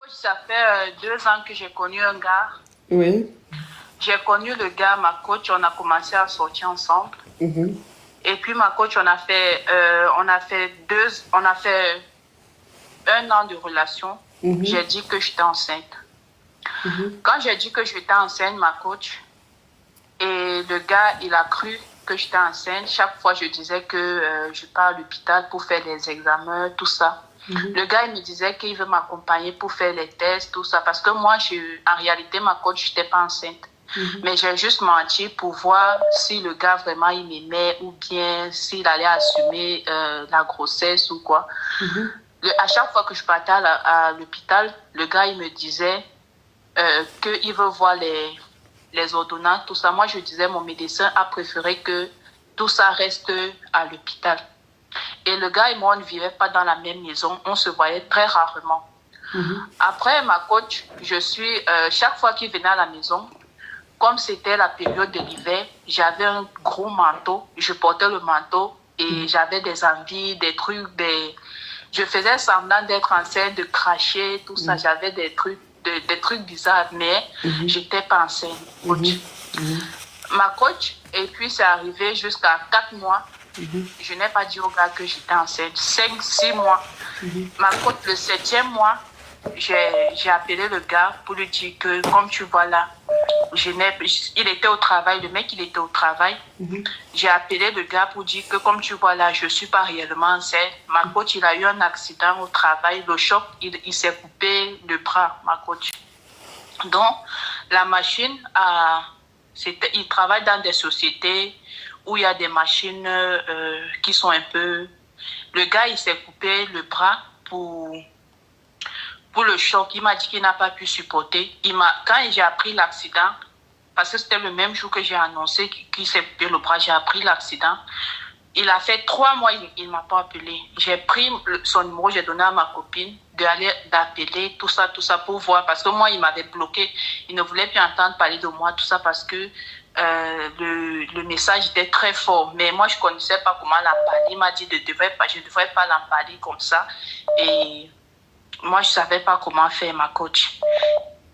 Ça fait 2 ans que j'ai connu un gars. Oui. J'ai connu le gars, ma coach, on a commencé à sortir ensemble. Et puis ma coach, on a fait 1 an de relation. J'ai dit que j'étais enceinte. Quand j'ai dit que j'étais enceinte, ma coach, et le gars, il a cru que j'étais enceinte. Chaque fois, je disais que je pars à l'hôpital pour faire les examens, tout ça. Le gars, il me disait qu'il veut m'accompagner pour faire les tests, tout ça. Parce que moi, en réalité, ma coach, je n'étais pas enceinte. Mais j'ai juste menti pour voir si le gars vraiment il m'aimait ou bien s'il allait assumer la grossesse ou quoi. À chaque fois que je partais à l'hôpital, le gars, il me disait qu'il veut voir les ordonnances, tout ça. Moi, je disais, mon médecin a préféré que tout ça reste à l'hôpital. Et le gars et moi, on ne vivait pas dans la même maison. On se voyait très rarement. Après, ma coach, chaque fois qu'il venait à la maison, comme c'était la période de l'hiver, j'avais un gros manteau. Je portais le manteau et j'avais des envies, des trucs, je faisais semblant d'être enceinte, de cracher, tout ça. J'avais des trucs bizarres, mais j'étais pas enceinte. Ma coach, et puis c'est arrivé jusqu'à 4 mois. Je n'ai pas dit au gars que j'étais enceinte. 5-6 mois. Ma coach, le 7e mois, j'ai appelé le gars pour lui dire que, comme tu vois là, il était au travail, le mec, il était au travail. J'ai appelé le gars pour dire que, comme tu vois là, je ne suis pas réellement enceinte. Ma coach, il a eu un accident au travail. Le choc, il s'est coupé le bras, ma coach. Donc, la machine, il travaille dans des sociétés où il y a des machines qui sont un peu... Le gars, il s'est coupé le bras pour le choc. Il m'a dit qu'il n'a pas pu supporter. Quand j'ai appris l'accident, parce que c'était le même jour que j'ai annoncé qu'il s'est coupé le bras, j'ai appris l'accident. Il a fait 3 mois, il ne m'a pas appelé. J'ai pris son numéro, j'ai donné à ma copine d'appeler, tout ça pour voir. Parce que moi, il m'avait bloqué. Il ne voulait plus entendre parler de moi, tout ça, parce que le message était très fort. Mais moi, je ne connaissais pas comment l'en parler. Il m'a dit que je ne devrais pas l'en parler comme ça. Et moi, je ne savais pas comment faire, ma coach.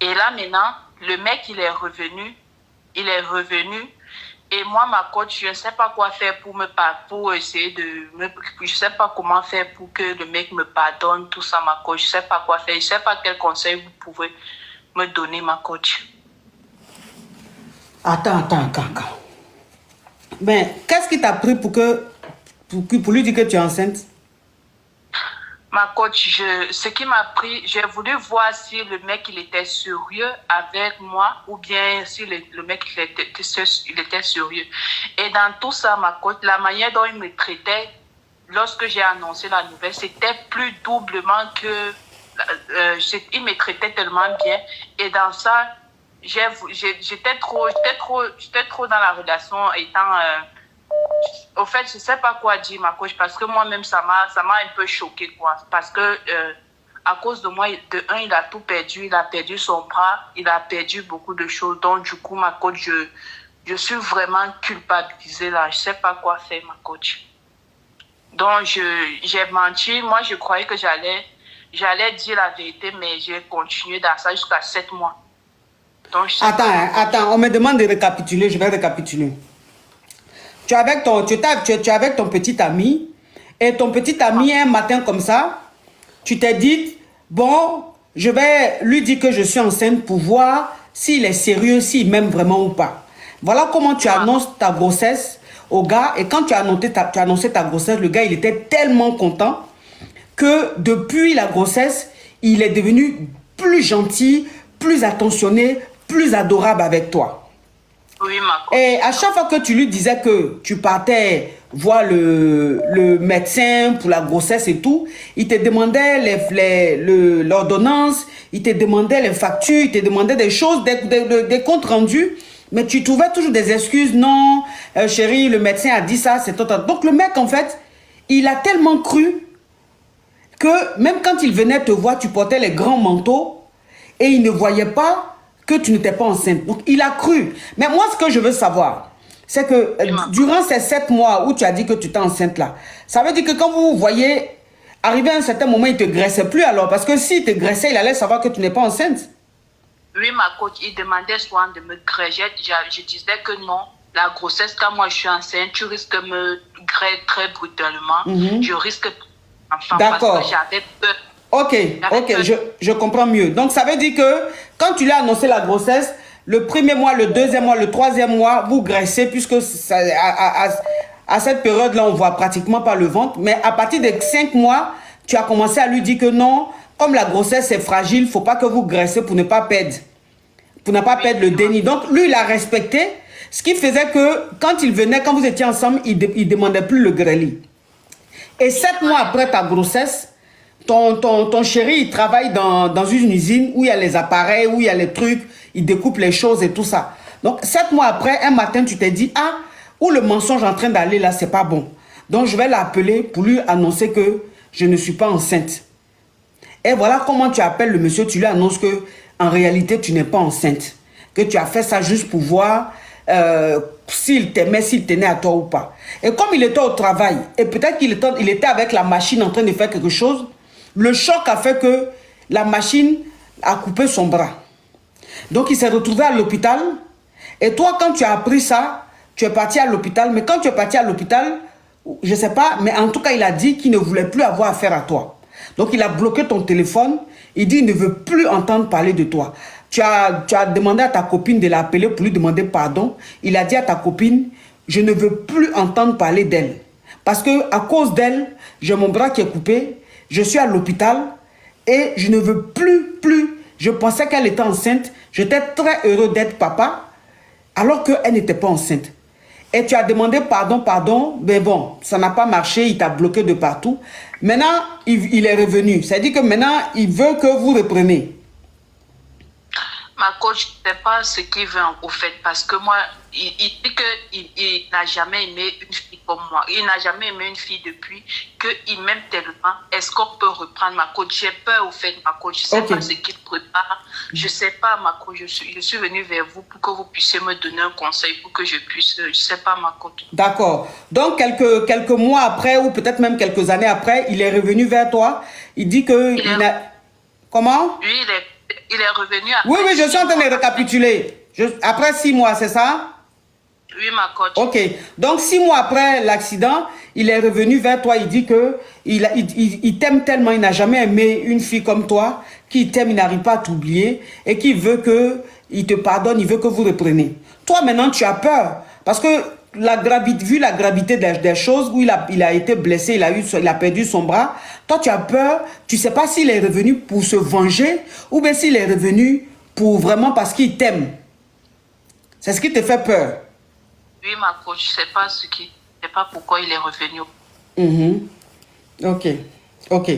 Et là, maintenant, le mec, il est revenu. Et moi, ma coach, je ne sais pas quoi faire pour essayer je ne sais pas comment faire pour que le mec me pardonne, tout ça, ma coach. Je ne sais pas quoi faire. Je ne sais pas quel conseil vous pouvez me donner, ma coach. Attends. Ben, qu'est-ce qui t'a pris pour lui dire que tu es enceinte? Ma coach, ce qui m'a pris, j'ai voulu voir si le mec il était sérieux avec moi ou bien si le mec il était sérieux. Et dans tout ça, ma coach, la manière dont il me traitait lorsque j'ai annoncé la nouvelle, c'était plus doublement que... il me traitait tellement bien. Et dans ça, j'étais trop dans la relation étant... au fait, je ne sais pas quoi dire, ma coach, parce que moi-même, ça m'a un peu choqué, quoi. Parce que, à cause de moi, il a tout perdu. Il a perdu son bras, il a perdu beaucoup de choses. Donc, du coup, ma coach, je suis vraiment culpabilisée, là. Je ne sais pas quoi faire, ma coach. Donc, j'ai menti. Moi, je croyais que j'allais dire la vérité, mais j'ai continué dans ça jusqu'à 7 mois. Donc, Attends, on me demande de récapituler, je vais récapituler. Tu es avec ton petit ami et ton petit ami, un matin comme ça, tu t'es dit, bon, je vais lui dire que je suis enceinte pour voir s'il est sérieux, s'il m'aime vraiment ou pas. Voilà comment tu annonces ta grossesse au gars. Et quand tu as annoncé ta grossesse, le gars, il était tellement content que depuis la grossesse, il est devenu plus gentil, plus attentionné, plus adorable avec toi. Oui, ma coach. Et à chaque fois que tu lui disais que tu partais voir le médecin pour la grossesse et tout, il te demandait l'ordonnance, il te demandait les factures, il te demandait des choses, des comptes rendus, mais tu trouvais toujours des excuses. Non, chérie, le médecin a dit ça, c'est total. Donc le mec, en fait, il a tellement cru que même quand il venait te voir, tu portais les grands manteaux et il ne voyait pas que tu n'étais pas enceinte. Donc, il a cru. Mais moi, ce que je veux savoir, c'est que durant ces 7 mois où tu as dit que tu étais enceinte là, ça veut dire que quand vous vous voyez arrivé à un certain moment, il ne te graissait plus alors. Parce que s'il te graissait, il allait savoir que tu n'es pas enceinte. Oui, ma coach, il demandait souvent de me graisser. Je disais que non, la grossesse, quand moi je suis enceinte, tu risques de me graisser très brutalement. Je risque enfin d'accord. parce que j'avais peur. Ok, je comprends mieux. Donc, ça veut dire que quand tu lui as annoncé la grossesse, le premier mois, le deuxième mois, le troisième mois, vous graissez, puisque ça, à cette période-là, on ne voit pratiquement pas le ventre. Mais à partir des 5 mois, tu as commencé à lui dire que non, comme la grossesse est fragile, il ne faut pas que vous graissez pour ne pas perdre. Pour ne pas perdre le déni. Donc, lui, il a respecté. Ce qui faisait que quand il venait, quand vous étiez ensemble, il ne demandait plus le grêlis. Et 7 mois après ta grossesse, ton chéri, il travaille dans une usine où il y a les appareils, où il y a les trucs, il découpe les choses et tout ça. Donc, 7 mois après, un matin, tu t'es dit, ah, où le mensonge est en train d'aller là, c'est pas bon. Donc, je vais l'appeler pour lui annoncer que je ne suis pas enceinte. Et voilà comment tu appelles le monsieur, tu lui annonces que en réalité, tu n'es pas enceinte. Que tu as fait ça juste pour voir s'il t'aimait, s'il tenait à toi ou pas. Et comme il était au travail, et peut-être qu'il était avec la machine en train de faire quelque chose, le choc a fait que la machine a coupé son bras. Donc, il s'est retrouvé à l'hôpital. Et toi, quand tu as appris ça, tu es parti à l'hôpital. Mais quand tu es parti à l'hôpital, je ne sais pas, mais en tout cas, il a dit qu'il ne voulait plus avoir affaire à toi. Donc, il a bloqué ton téléphone. Il dit qu'il ne veut plus entendre parler de toi. Tu as demandé à ta copine de l'appeler pour lui demander pardon. Il a dit à ta copine, je ne veux plus entendre parler d'elle. Parce que à cause d'elle, j'ai mon bras qui est coupé. Je suis à l'hôpital et je ne veux plus. Je pensais qu'elle était enceinte. J'étais très heureux d'être papa alors qu'elle n'était pas enceinte. Et tu as demandé pardon, mais bon, ça n'a pas marché, il t'a bloqué de partout. Maintenant, il est revenu. C'est-à-dire que maintenant, il veut que vous repreniez. Ma coach, je ne sais pas ce qu'il veut au fait, parce que moi, il dit qu'il n'a jamais aimé une fille comme moi. Il n'a jamais aimé une fille depuis qu'il m'aime tellement. Est-ce qu'on peut reprendre ma coach? J'ai peur au fait, ma coach. Je ne sais pas ce qu'il prépare. Je ne sais pas, ma coach. Je suis venue vers vous pour que vous puissiez me donner un conseil pour que je puisse. Je ne sais pas, ma coach. D'accord. Donc, quelques mois après, ou peut-être même quelques années après, il est revenu vers toi. Il dit que... Comment? Oui, il est revenu après. Oui, je suis en train de récapituler. Après 6 mois, c'est ça? Oui, ma coach. Ok. Donc, 6 mois après l'accident, il est revenu vers toi. Il dit que il t'aime tellement. Il n'a jamais aimé une fille comme toi. Qu'il t'aime, il n'arrive pas à t'oublier. Et qu'il veut qu'il te pardonne. Il veut que vous repreniez. Toi, maintenant, tu as peur. Parce que vu la gravité des choses, où il a été blessé, il a perdu son bras, toi tu as peur, tu ne sais pas s'il est revenu pour se venger ou bien s'il est revenu pour vraiment parce qu'il t'aime. C'est ce qui te fait peur. Oui, ma coach, je ne sais pas pourquoi il est revenu. Ok.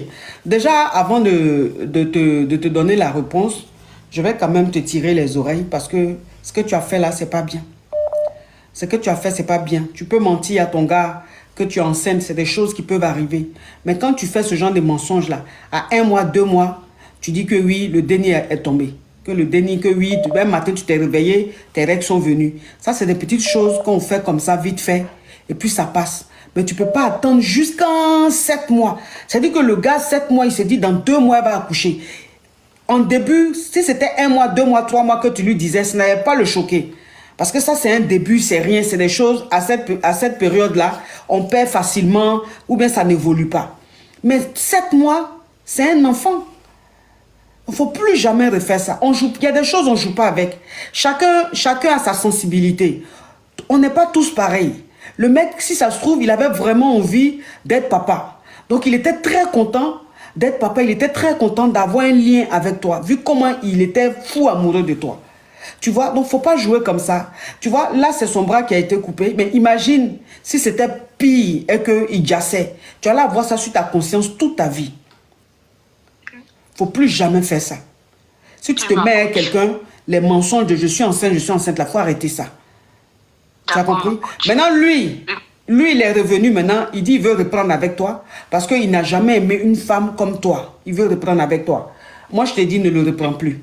Déjà, avant de te donner la réponse, je vais quand même te tirer les oreilles parce que ce que tu as fait là, c'est pas bien. Ce que tu as fait, c'est pas bien. Tu peux mentir à ton gars que tu es enceinte, c'est des choses qui peuvent arriver. Mais quand tu fais ce genre de mensonges-là, à 1 mois, 2 mois, tu dis que oui, le déni est tombé. Que le déni, que oui, un matin, tu t'es réveillé, tes règles sont venues. Ça, c'est des petites choses qu'on fait comme ça, vite fait, et puis ça passe. Mais tu ne peux pas attendre jusqu'à 7 mois. C'est-à-dire que le gars, 7 mois, il s'est dit, dans 2 mois, il va accoucher. En début, si c'était 1 mois, 2 mois, 3 mois que tu lui disais, ça n'allait pas le choquer. Parce que ça, c'est un début, c'est rien, c'est des choses, à cette période-là, on perd facilement, ou bien ça n'évolue pas. Mais 7 mois, c'est un enfant. Il ne faut plus jamais refaire ça. Il y a des choses, on ne joue pas avec. Chacun a sa sensibilité. On n'est pas tous pareils. Le mec, si ça se trouve, il avait vraiment envie d'être papa. Donc, il était très content d'être papa. Il était très content d'avoir un lien avec toi, vu comment il était fou amoureux de toi. Tu vois, donc il ne faut pas jouer comme ça. Tu vois, là, c'est son bras qui a été coupé. Mais imagine si c'était pire et qu'il jassait. Tu vas avoir ça sur ta conscience toute ta vie. Il ne faut plus jamais faire ça. Si tu te mets à quelqu'un, les mensonges de je suis enceinte, là, il faut arrêter ça. Tu as compris? Maintenant, lui, il est revenu maintenant. Il dit il veut reprendre avec toi parce qu'il n'a jamais aimé une femme comme toi. Il veut reprendre avec toi. Moi, je te dis, ne le reprends plus.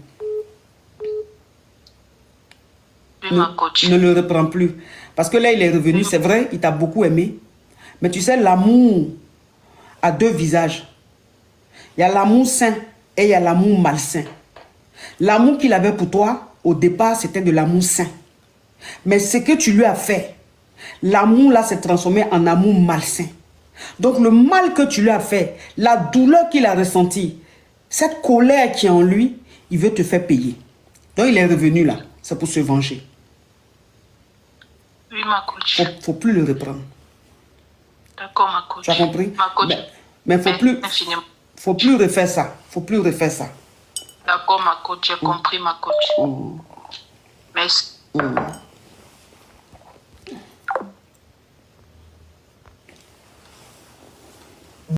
Ne le reprends plus. Parce que là, il est revenu, c'est vrai, il t'a beaucoup aimé. Mais tu sais, l'amour a 2 visages. Il y a l'amour sain et il y a l'amour malsain. L'amour qu'il avait pour toi, au départ, c'était de l'amour sain. Mais ce que tu lui as fait, l'amour là s'est transformé en amour malsain. Donc le mal que tu lui as fait, la douleur qu'il a ressentie, cette colère qui est en lui, il veut te faire payer. Donc il est revenu là, c'est pour se venger. Oui, ma coach. Faut plus le reprendre. D'accord, ma coach. Tu as compris? Ma coach. Mais faut plus refaire ça. Faut plus refaire ça. D'accord, ma coach. J'ai compris, ma coach. Merci.